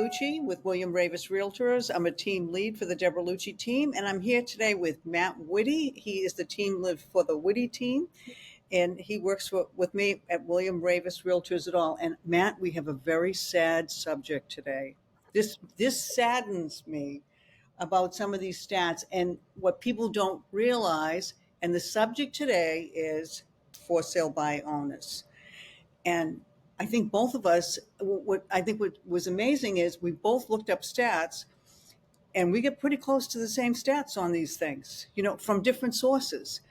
Lucci with William Ravis Realtors. I'm a team lead for the Deborah Lucci team, and I'm here today with Matt Whitty. He is the team lead for the Whitty team, and he works with me at William Ravis Realtors at all. And Matt, we have a very sad subject today. This saddens me about some of these stats and what people don't realize. And the subject today is for sale by owners. And I think both of us, what was amazing is we both looked up stats and we get pretty close to the same stats on these things, from different sources.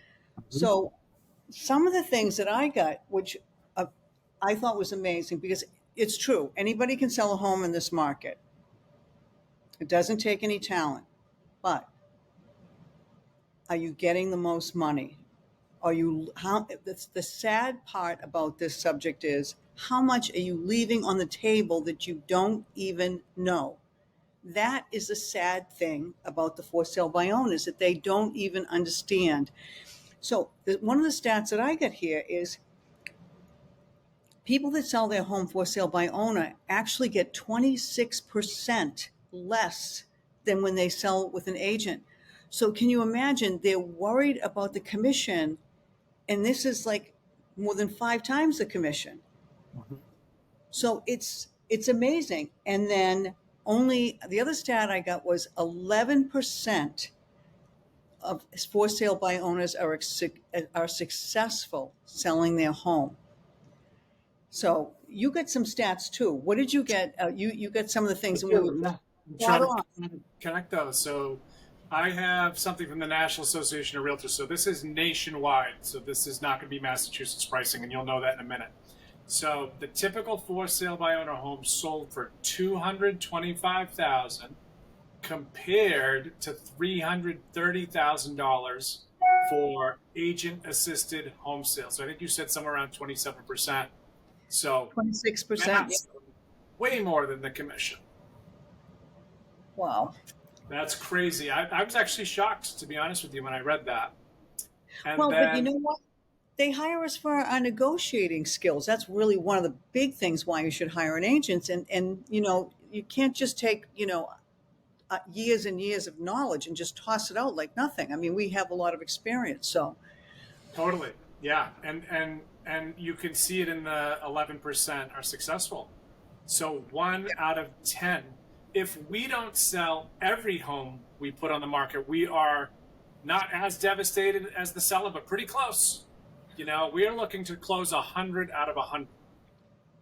So some of the things that I got, which I thought was amazing, because it's true. Anybody can sell a home in this market. It doesn't take any talent, but are you getting the most money? The sad part about this subject is how much are you leaving on the table that you don't even know? That is the sad thing about the for sale by owners, that they don't even understand. So one of the stats that I got here is people that sell their home for sale by owner actually get 26% less than when they sell with an agent. So can you imagine? They're worried about the commission, and this is like more than 5 times the commission. So it's amazing. And then only the other stat I got was 11% of for sale by owners are successful selling their home. So you get some stats too. What did you get? You got some of the things. I'm trying to connect those. So I have something from the National Association of Realtors. So this is nationwide. So this is not going to be Massachusetts pricing, and you'll know that in a minute. So the typical for sale by owner home sold for $225,000 compared to $330,000 for agent assisted home sales. So I think you said somewhere around 27%. So 26%, way more than the commission. Wow. That's crazy. I was actually shocked, to be honest with you, when I read that. But you know what? They hire us for our negotiating skills. That's really one of the big things why you should hire an agent. And you can't just take, years and years of knowledge and just toss it out like nothing. I mean, we have a lot of experience, so. Totally. Yeah. And you can see it in the 11% are successful. So 1 out of 10. If we don't sell every home we put on the market, we are not as devastated as the seller, but pretty close. We are looking to close 100 out of 100.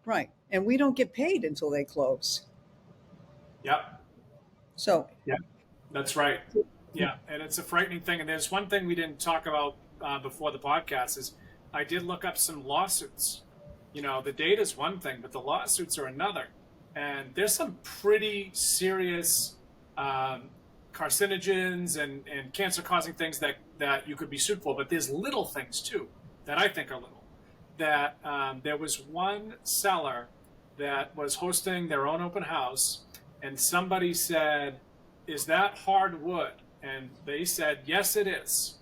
Right. And we don't get paid until they close. Yep. So. Yeah, that's right. Yeah. And it's a frightening thing. And there's one thing we didn't talk about before the podcast is I did look up some lawsuits. The data is one thing, but the lawsuits are another. And there's some pretty serious carcinogens and cancer-causing things that you could be sued for. But there's little things, too, that I think are little. That there was one seller that was hosting their own open house, and somebody said, "Is that hardwood?" And they said, "Yes, it is."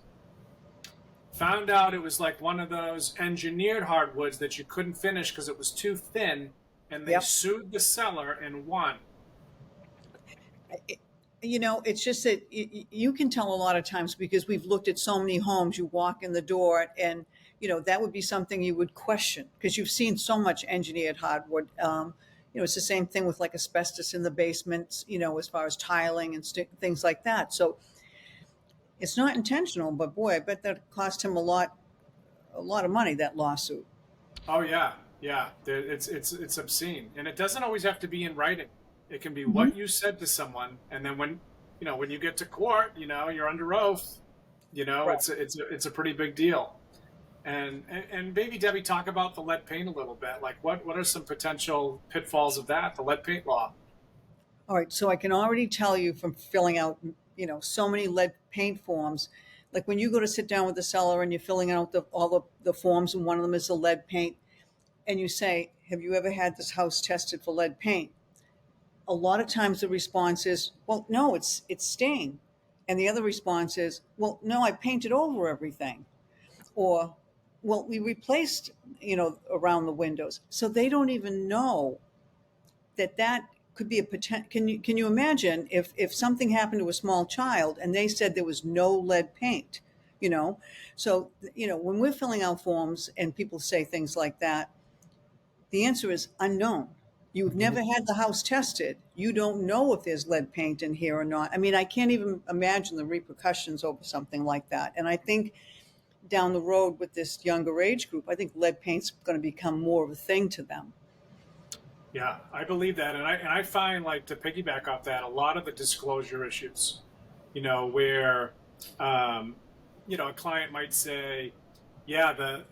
Found out it was like one of those engineered hardwoods that you couldn't finish because it was too thin. And they sued the seller and won. It's just that you can tell a lot of times, because we've looked at so many homes, you walk in the door and, that would be something you would question because you've seen so much engineered hardwood. It's the same thing with like asbestos in the basements, as far as tiling and things like that. So it's not intentional, but boy, I bet that cost him a lot of money, that lawsuit. Oh, yeah. Yeah, it's obscene, and it doesn't always have to be in writing. It can be what you said to someone, and then when you get to court, you're under oath. Right. It's a pretty big deal. And maybe Debbie, talk about the lead paint a little bit. Like what are some potential pitfalls of that? The lead paint law. All right, so I can already tell you from filling out so many lead paint forms. Like when you go to sit down with the seller and you're filling out all the forms, and one of them is the lead paint. And you say, have you ever had this house tested for lead paint? A lot of times the response is, well, no, it's stained. And the other response is, well, no, I painted over everything. Or, well, we replaced, around the windows. So they don't even know that could be a potential. Can you imagine if something happened to a small child and they said there was no lead paint, you know? So, when we're filling out forms and people say things like that, the answer is unknown. You've Mhm. never had the house tested. You don't know if there's lead paint in here or not. I mean, I can't even imagine the repercussions over something like that. And I think down the road with this younger age group, I think lead paint's going to become more of a thing to them. Yeah, I believe that, and I find, like, to piggyback off that, a lot of the disclosure issues, where um, a client might say, yeah, the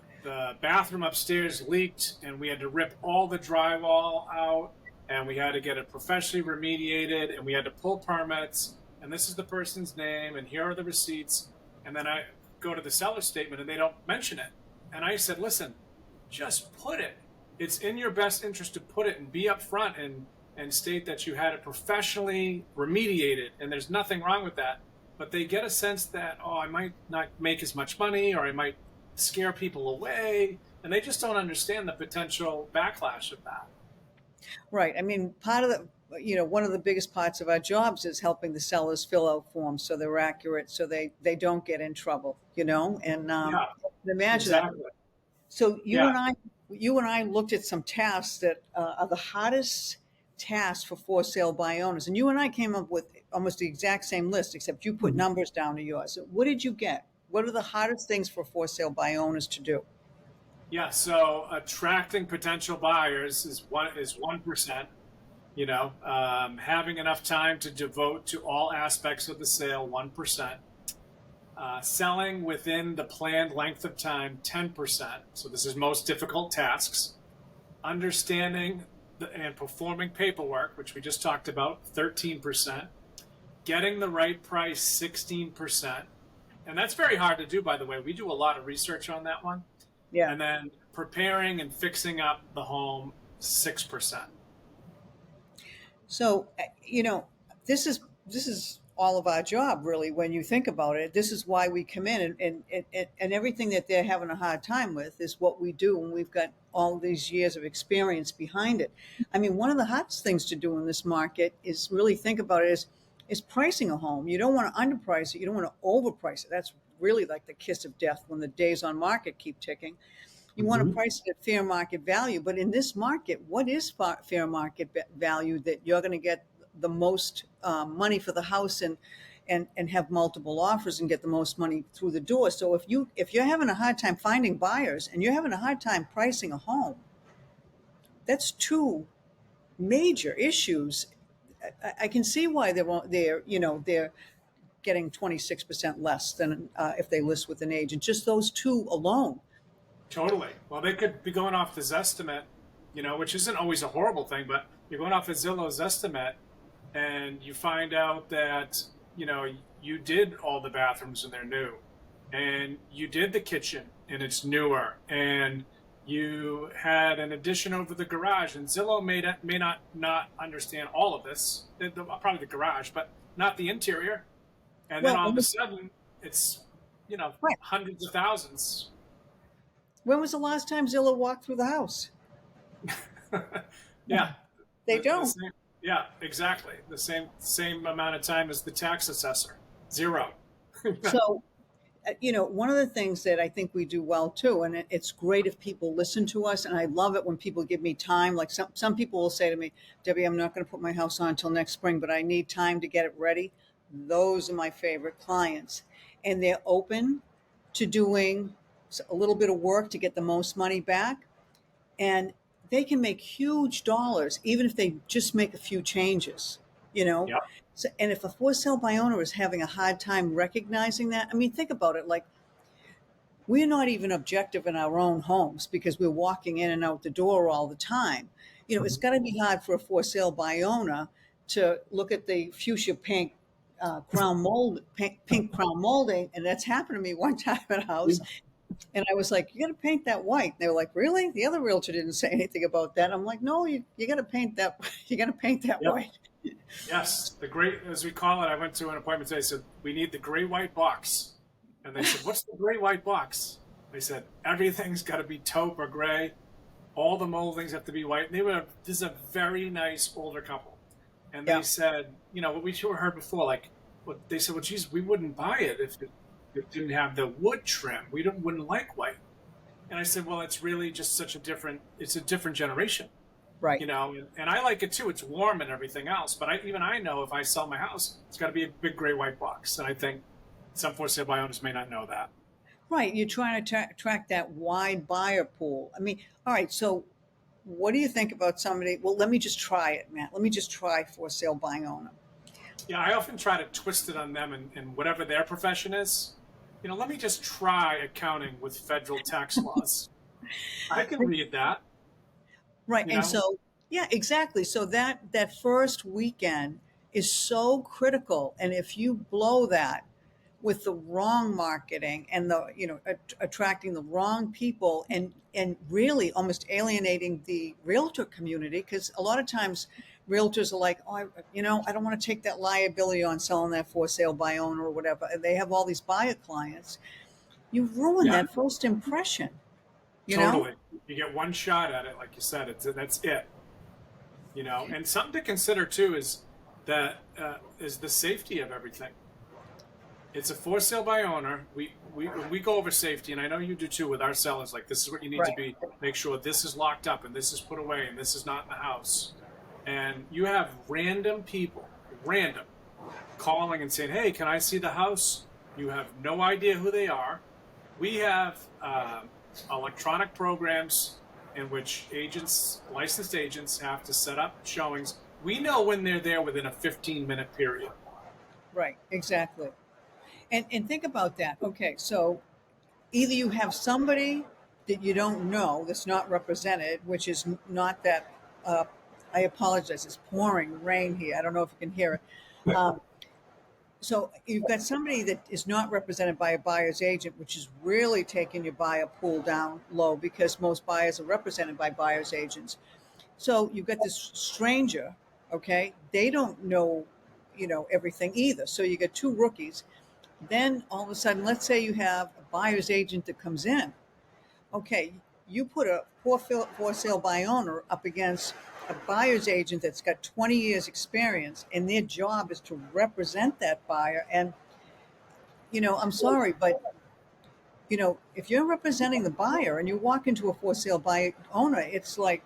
bathroom upstairs leaked, and we had to rip all the drywall out, and we had to get it professionally remediated, and we had to pull permits, and this is the person's name, and here are the receipts, and then I go to the seller statement, and they don't mention it, and I said, listen, just put it. It's in your best interest to put it and be upfront and state that you had it professionally remediated, and there's nothing wrong with that. But they get a sense that, oh, I might not make as much money, or I might scare people away, and they just don't understand the potential backlash of that. Right. I mean, part of one of the biggest parts of our jobs is helping the sellers fill out forms so they're accurate, so they don't get in trouble, and Yeah, imagine that. exactly. So you Yeah. and I looked at some tasks that are the hardest tasks for sale by owners, and you and I came up with almost the exact same list, except you put Mhm. numbers down to yours. What did you get? What are the hardest things for sale by owners to do? Yeah. So attracting potential buyers is 1%. Having enough time to devote to all aspects of the sale, 1%. Selling within the planned length of time, 10%. So this is most difficult tasks. Understanding and performing paperwork, which we just talked about, 13%. Getting the right price, 16%. And that's very hard to do, by the way. We do a lot of research on that one. Yeah. And then preparing and fixing up the home, 6%. So, this is all of our job, really, when you think about it. This is why we come in, and everything that they're having a hard time with is what we do, and we've got all these years of experience behind it. I mean, one of the hardest things to do in this market is really think about it is pricing a home. You don't want to underprice it. You don't want to overprice it. That's really like the kiss of death when the days on market keep ticking. You want to Mhm. price it at fair market value, but in this market, what is fair market value that you're going to get the most money for the house and have multiple offers and get the most money through the door? So if you're having a hard time finding buyers and you're having a hard time pricing a home, that's two major issues. I can see why they're getting 26% less than if they list with an agent. Just those two alone. Totally. Well, they could be going off the Zestimate, which isn't always a horrible thing, but you're going off of Zillow's estimate, and you find out that, you did all the bathrooms and they're new, and you did the kitchen and it's newer, and you had an addition over the garage, and Zillow may not understand all of this, probably the garage, but not the interior. And then Well, all of a sudden, it's, right. hundreds of thousands. When was the last time Zillow walked through the house? Yeah, They the don't. same. Yeah, exactly. The same amount of time as the tax assessor. Zero. So, one of the things that I think we do well too, and it's great if people listen to us, and I love it when people give me time. Like some people will say to me, Debbie, I'm not going to put my house on until next spring, but I need time to get it ready. Those are my favorite clients. And they're open to doing a little bit of work to get the most money back. And they can make huge dollars even if they just make a few changes, you know. Yep. So, and if a for sale by owner is having a hard time recognizing that, I mean, think about it. Like, we're not even objective in our own homes because we're walking in and out the door all the time. It's got to be hard for a for sale by owner to look at the fuchsia pink pink crown molding, and that's happened to me one time at a house. And I was like, you got to paint that white. And they were like, really? The other realtor didn't say anything about that. I'm like, no, you got to paint that. You got to paint that Yep. white. Yes, the great, as we call it. I went to an appointment today. Said we need the gray white box, and they said, "What's the gray white box?" They said everything's got to be taupe or gray. All the moldings have to be white. And this is a very nice older couple, And they Yeah. said, what we heard before, like, well, they said, well, geez, we wouldn't buy it if it didn't have the wood trim. Wouldn't like white. And I said, well, it's really just it's a different generation, Right. and I like it too. It's warm and everything else. But I know if I sell my house, it's got to be a big gray white box. And I think some for sale by owners may not know that. Right. You're trying to attract that wide buyer pool. I mean, all right. So what do you think about somebody? Well, let me just try it, Matt. Let me just try for sale by owner. Yeah, I often try to twist it on them and whatever their profession is. Let me just try accounting with federal tax laws. I can read that, Right. you And know. so, yeah, exactly. So that first weekend is so critical. And if you blow that with the wrong marketing and attracting the wrong people and really almost alienating the realtor community, because a lot of times realtors are like, oh, I don't want to take that liability on selling that for sale by owner or whatever. And they have all these buyer clients. You ruin Yeah, that first impression, you know? totally. You get one shot at it, like you said. That's it. And something to consider too is the safety of everything. It's a for sale by owner. When we go over safety, and I know you do too with our sellers. Like, this is what you need to Right. be. Make sure this is locked up and this is put away and this is not in the house. And you have random people, random, calling and saying, "Hey, can I see the house?" You have no idea who they are. We have electronic programs in which licensed agents, have to set up showings. We know when they're there within a 15-minute period. Right. Exactly. And think about that. Okay, so either you have somebody that you don't know that's not represented, which is not that. Uh, I apologize. It's pouring rain here. I don't know if you can hear it. So you've got somebody that is not represented by a buyer's agent, which is really taking your buyer pool down low because most buyers are represented by buyer's agents. So you've got this stranger. Okay, they don't know, everything either. So you get two rookies. Then all of a sudden, let's say you have a buyer's agent that comes in. Okay, you put a for sale by owner up against a buyer's agent that's got 20 years experience, and their job is to represent that buyer. And, I'm sorry, but, if you're representing the buyer and you walk into a for sale by owner, it's like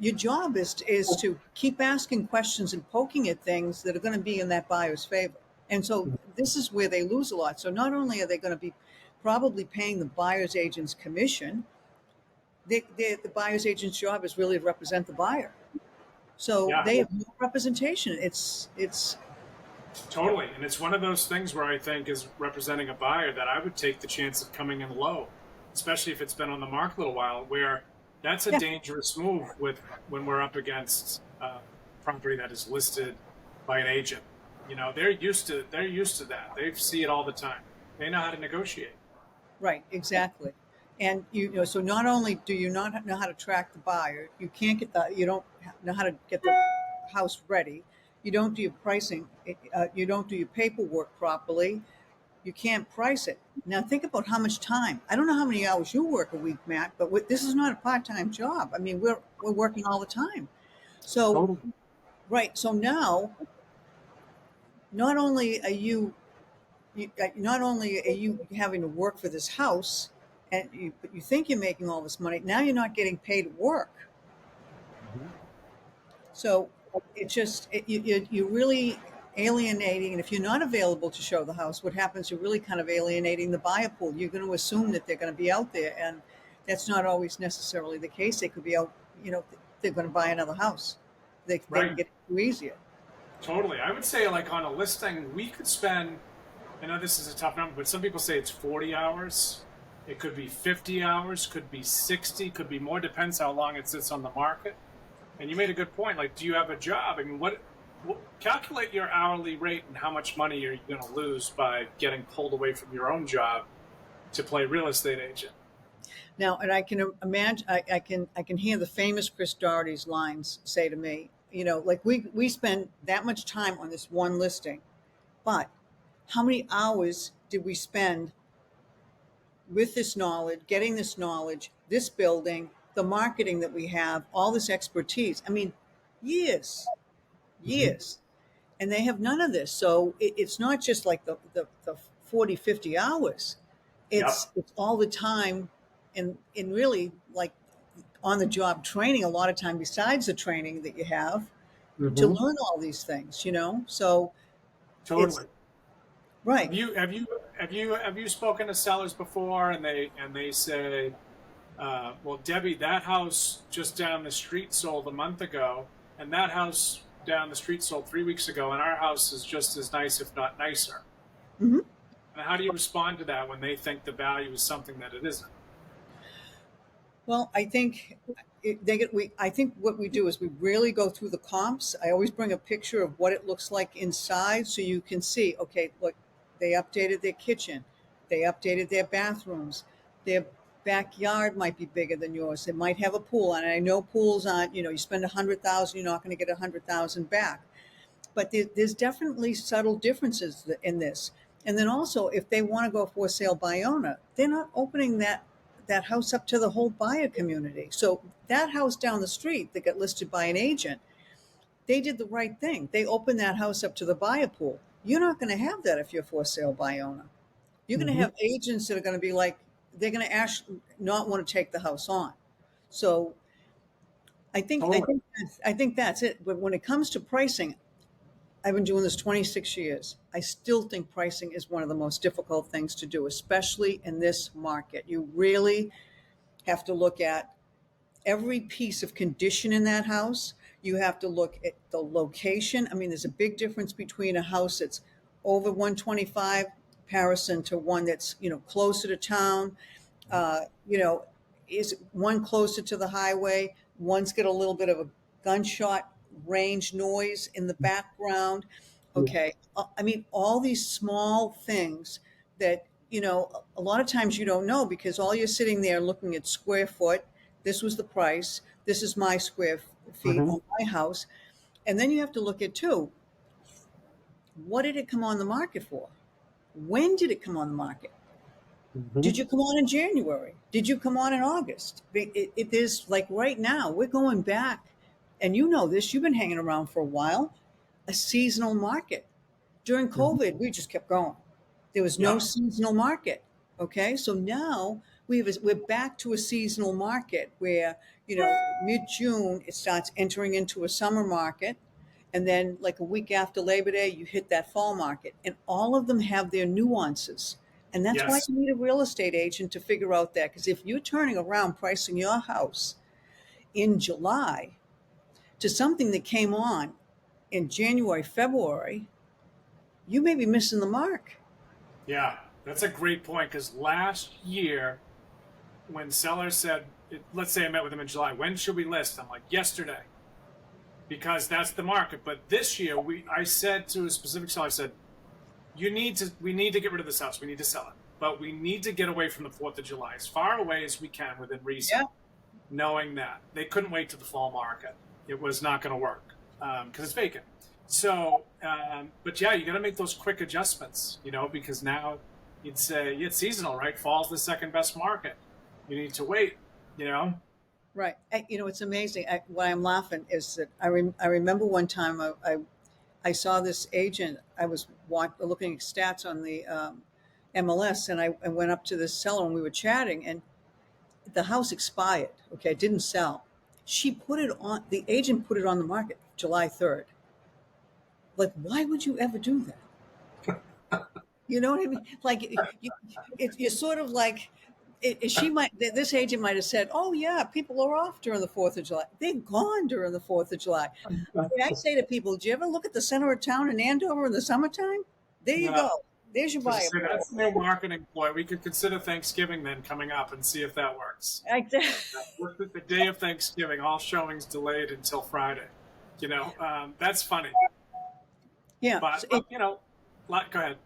your job is to keep asking questions and poking at things that are going to be in that buyer's favor. And so this is where they lose a lot. So not only are they going to be probably paying the buyer's agent's commission, the buyer's agent's job is really to represent the buyer. So Yeah, they have no representation. It's totally. And it's one of those things where I think, as representing a buyer, that I would take the chance of coming in low, especially if it's been on the market a little while, where that's a yeah, dangerous move with when we're up against property that is listed by an agent. They're used to that. They see it all the time. They know how to negotiate. right, exactly. And so not only do you not know how to track the buyer, you don't know how to get the house ready. You don't do your pricing. You don't do your paperwork properly. You can't price it. Now think about how much time. I don't know how many hours you work a week, Matt, but this is not a part-time job. I mean, we're working all the time. So Totally. right. So now, not only are not only are you having to work for this house, but you think you're making all this money. Now you're not getting paid at work. Mhm. So you're really alienating. And if you're not available to show the house, what happens? You're really kind of alienating the buyer pool. You're going to assume that they're going to be out there, and that's not always necessarily the case. They could be out. They're going to buy another house. They can Right. get it too easier. Totally. I would say, like, on a listing, we could spend, I know this is a tough number, but some people say it's 40 hours. It could be 50 hours, could be 60, could be more, depends how long it sits on the market. And you made a good point. Like, do you have a job? I mean, calculate your hourly rate and how much money are you going to lose by getting pulled away from your own job to play real estate agent? Now, and I can imagine, I can hear the famous Chris Doherty's lines say to me, like we spend that much time on this one listing, but how many hours did we spend with this knowledge, getting this knowledge, this building, the marketing that we have, all this expertise? I mean, years. years. And they have none of this. So it's not just like the 40, 50 hours. Yep. It's all the time and really like on the job training a lot of time besides the training that you have to Hmm. learn all these things, So it's Totally. right. Have you spoken to sellers before, and they say, well, Debbie, that house just down the street sold a month ago, and that house down the street sold 3 weeks ago, and our house is just as nice, if not nicer. Hmm. And how do you respond to that when they think the value is something that it isn't? Well, I think I think what we do is we really go through the comps. I always bring a picture of what it looks like inside so you can see, okay, look, they updated their kitchen, they updated their bathrooms, their backyard might be bigger than yours. They might have a pool, and I know pools aren't, you spend 100,000, you're not going to get 100,000 back. But there's definitely subtle differences in this. And then also, if they want to go for sale by owner, they're not opening that house up to the whole buyer community. So that house down the street that got listed by an agent, they did the right thing. They opened that house up to the buyer pool. You're not going to have that if you're for sale by owner. You're going to Hmm. have agents that are going to be like, they're going to not want to take the house on. So I think I Totally. think I think that's it. But when it comes to pricing, I've been doing this 26 years. I still think pricing is one of the most difficult things to do, especially in this market. You really have to look at every piece of condition in that house. You have to look at the location. I mean, there's a big difference between a house that's over 125 comparison to one that's, closer to town. Uh, you know, is one closer to the highway? One's got a little bit of a gunshot range noise in the background. Okay. I mean, all these small things that, a lot of times you don't know because all you're sitting there looking at square foot. This was the price. This is my square feet Hmm. on my house. And then you have to look at too, what did it come on the market for? When did it come on the market? Did Hmm. you come on in January? Did you come on in August? It is like right now, we're going back, and you know this, you've been hanging around for a while, a seasonal market. During Hmm. COVID, we just kept going. There was no Yeah. seasonal market. Okay. So now we're back to a seasonal market where, mid June, it starts entering into a summer market. And then, like a week after Labor Day, you hit that fall market. And all of them have their nuances. And that's why Yes. you need a real estate agent to figure out that. Because if you're turning around pricing your house in July to something that came on in January, February, you may be missing the mark. Yeah. That's a great point because last year, when sellers said, let's say I met with them in July, when should we list? I'm like, yesterday, because that's the market. But this year, I said to a specific seller, I said, we need to get rid of this house. We need to sell it. But we need to get away from the 4th of July, as far away as we can within reason, Yeah. knowing that they couldn't wait to the fall market. It was not going to work because it's vacant. So, but yeah, you got to make those quick adjustments, because now you'd say, yeah, it's seasonal, right? Fall's the second best market. You need to wait, you know? Right. It's amazing. Why I'm laughing is that I remember one time I saw this agent. I was looking at stats on the MLS, and I went up to this seller and we were chatting, and the house expired. Okay, it didn't sell. The agent put it on the market July 3rd. Like, why would you ever do that? You know what I mean? Like, you're sort of like, this agent might have said, oh, yeah, people are off during the 4th of July. They're gone during the 4th of July. I say to people, do you ever look at the center of town in Andover in the summertime? There you Yeah. go. There's your So just buyer say pool. that's the new marketing ploy. We could consider Thanksgiving then coming up and see if that works. Look at the day of Thanksgiving, all showings delayed until Friday. That's funny. Yeah. But, go ahead.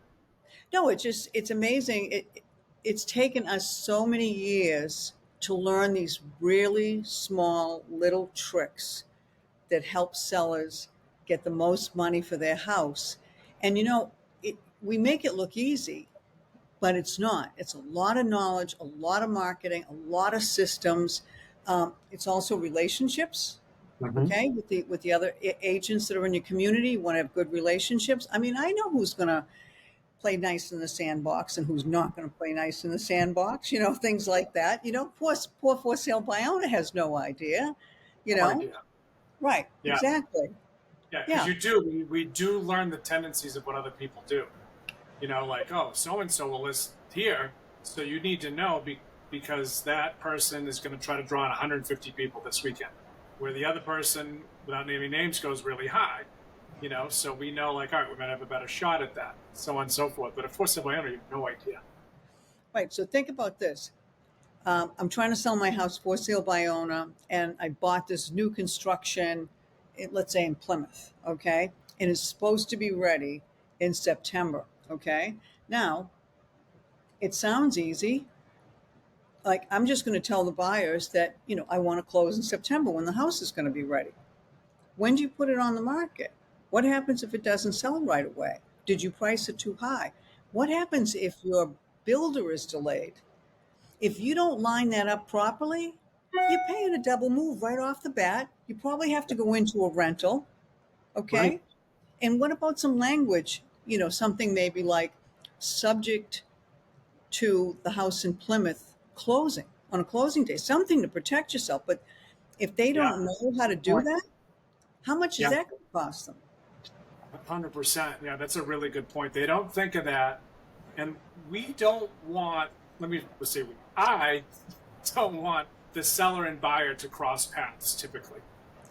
No, it's amazing. It's taken us so many years to learn these really small little tricks that help sellers get the most money for their house. And we make it look easy, but it's not. It's a lot of knowledge, a lot of marketing, a lot of systems. It's also relationships. Mm-hmm. Okay, with the other agents that are in your community. You want to have good relationships. I mean, I know who's going to play nice in the sandbox and who's not going to play nice in the sandbox, things like that. Poor for sale by owner has no idea, you No know? idea. Right, Yeah. exactly. Yeah. Because Yeah, we do learn the tendencies of what other people do. Like, oh, so and so will list here. So you need to know because that person is going to try to draw in 150 people this weekend, where the other person, without naming names, goes really high. So we know, like, all right, we're going to have a better shot at that, so on and so forth. But of course, if I owner, you have no idea. right. So think about this. I'm trying to sell my house for sale by owner, and I bought this new construction, let's say in Plymouth, okay? And it's supposed to be ready in September, okay? Now, it sounds easy. Like, I'm just going to tell the buyers that, I want to close in September when the house is going to be ready. When do you put it on the market? What happens if it doesn't sell right away? Did you price it too high? What happens if your builder is delayed? If you don't line that up properly, you're paying a double move right off the bat. You probably have to go into a rental, Right. okay? And what about some language? Something maybe like subject to the house in Plymouth closing on a closing day, something to protect yourself. But if they Yeah. don't know how to Good do point. that, how much is Yeah. that going to cost them? 100%. Yeah, that's a really good point. They don't think of that, and we don't want. Let's see. I don't want the seller and buyer to cross paths. Typically,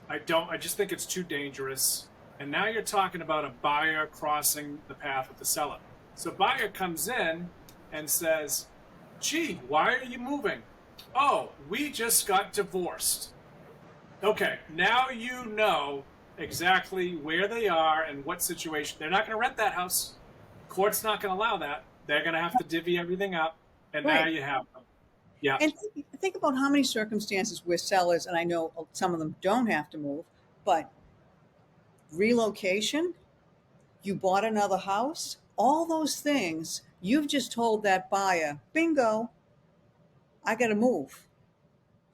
I don't. I just think it's too dangerous. And now you're talking about a buyer crossing the path with the seller. So buyer comes in and says, "Gee, why are you moving? Oh, we just got divorced." Okay, now you know exactly where they are and what situation. They're not going to rent that house. Court's not going to allow that. They're going to have to divvy everything up, and now Right. you have them. Yeah, And think about how many circumstances where sellers, and I know some of them don't have to move, but relocation, you bought another house, all those things, you've just told that buyer, bingo, I got to move.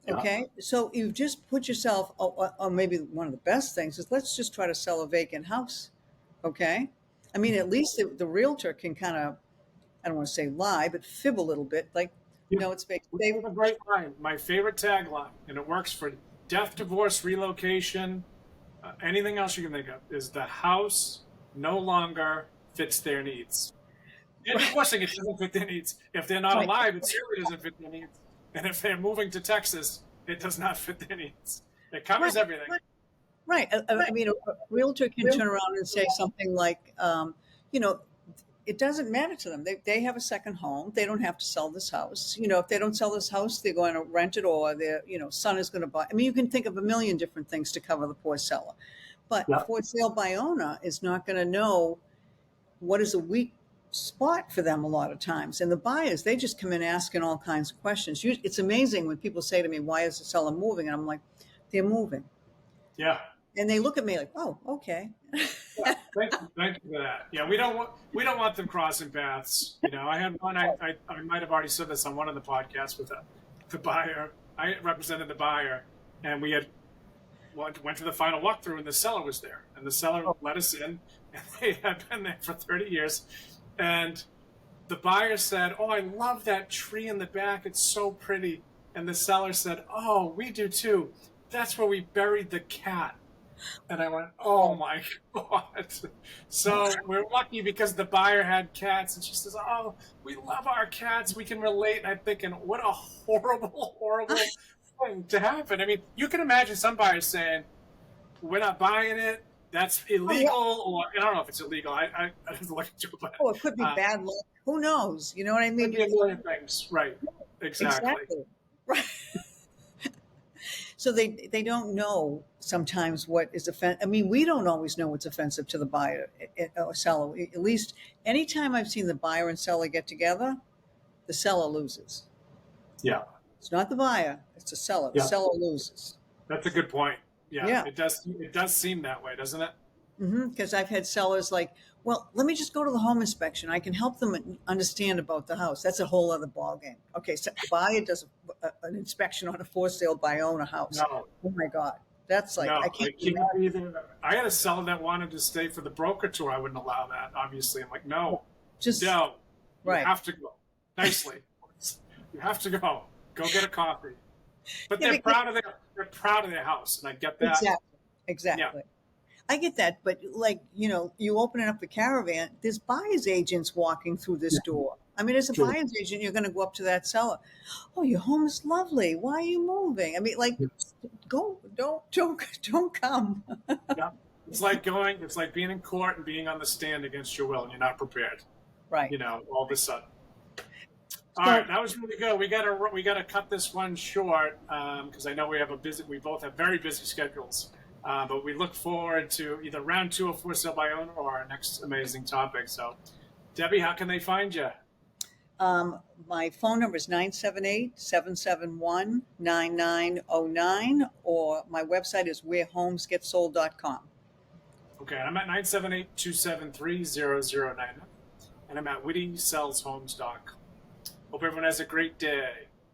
yeah, Okay. So you've just put yourself, or maybe one of the best things is let's just try to sell a vacant house. Okay. I mean, at least the realtor can kind of, I don't want to say lie, but fib a little bit. Like, yeah. no, it's vacant. We have a great line. My favorite tagline, and it works for death, divorce, relocation, anything else you can think of, is the house no longer fits their needs. And divorcing, it doesn't fit their needs. If they're not Right. alive, it certainly doesn't fit their needs. And if they're moving to Texas, it does not fit their needs. It covers Right. everything. Right. I mean, a realtor can turn around and say something like, you know, it doesn't matter to them. They have a second home. They don't have to sell this house. If they don't sell this house, they're going to rent it, or their, son is going to buy. I mean, you can think of a million different things to cover the poor seller. But a Yeah. for sale by owner is not going to know what is a weak spot for them a lot of times. And the buyers, they just come in asking all kinds of questions. It's amazing when people say to me, why is the seller moving? And I'm like, they're moving. Yeah. And they look at me like, oh, okay. Yeah. Thank you for that. Yeah, we don't want them crossing paths. I had one. I might have already said this on one of the podcasts with the buyer. I represented the buyer, and we had went to the final walkthrough, and the seller was there, and the seller let us in, and they had been there for 30 years, and the buyer said, "Oh, I love that tree in the back. It's so pretty." And the seller said, "Oh, we do too. That's where we buried the cat." And I went, "Oh my God." So we're lucky because the buyer had cats, and she says, "Oh, we love our cats. We can relate." And I'm thinking, what a horrible, horrible thing to happen. I mean, you can imagine some buyers saying, "We're not buying it. That's Oh, yeah. illegal," or I don't know if it's illegal. I didn't look into it, but Oh, it could be uh, bad luck. Who knows? You know what I could mean? be a million things. Right. Exactly. Exactly. Right. So they don't know sometimes what is offensive. I mean, we don't always know what's offensive to the buyer or seller. At least anytime I've seen the buyer and seller get together, the seller loses. Yeah. It's not the buyer, it's the seller. The Yeah. seller loses. That's a good point. Yeah. Yeah. It does. It does seem that way, doesn't it? Because I've had sellers like, well, let me just go to the home inspection. I can help them understand about the house. That's a whole other ballgame. Okay, so buyer does an inspection on a for sale by owner house. No. Oh my God. That's like, No, I I can't can't imagine. even. I had a seller that wanted to stay for the broker tour. I wouldn't allow that. Obviously, I'm like, no, Just, no, you right. have to go nicely. You have to go. Go get a coffee. But Yeah, because, they're proud of their house, and I get that. exactly, Yeah, exactly. I get that, but like, you open up the caravan, there's buyer's agents walking through this door. I mean, as a true. buyer's agent, you're going to go up to that seller. Oh, your home is lovely. Why are you moving? I mean, like, go, don't come. Yeah, it's like going. It's like being in court and being on the stand against your will, and you're not prepared. Right. All of a sudden. All So, right, that was really good. We gotta cut this one short because I know we both have very busy schedules. But we look forward to either round 2 of For Sale by Owner or our next amazing topic. So, Debbie, how can they find you? my phone number is 978-771-9909, or my website is wherehomesgetsold.com. Okay, I'm at 978-273-0099, and I'm at WittySellsHomes.com. Hope everyone has a great day.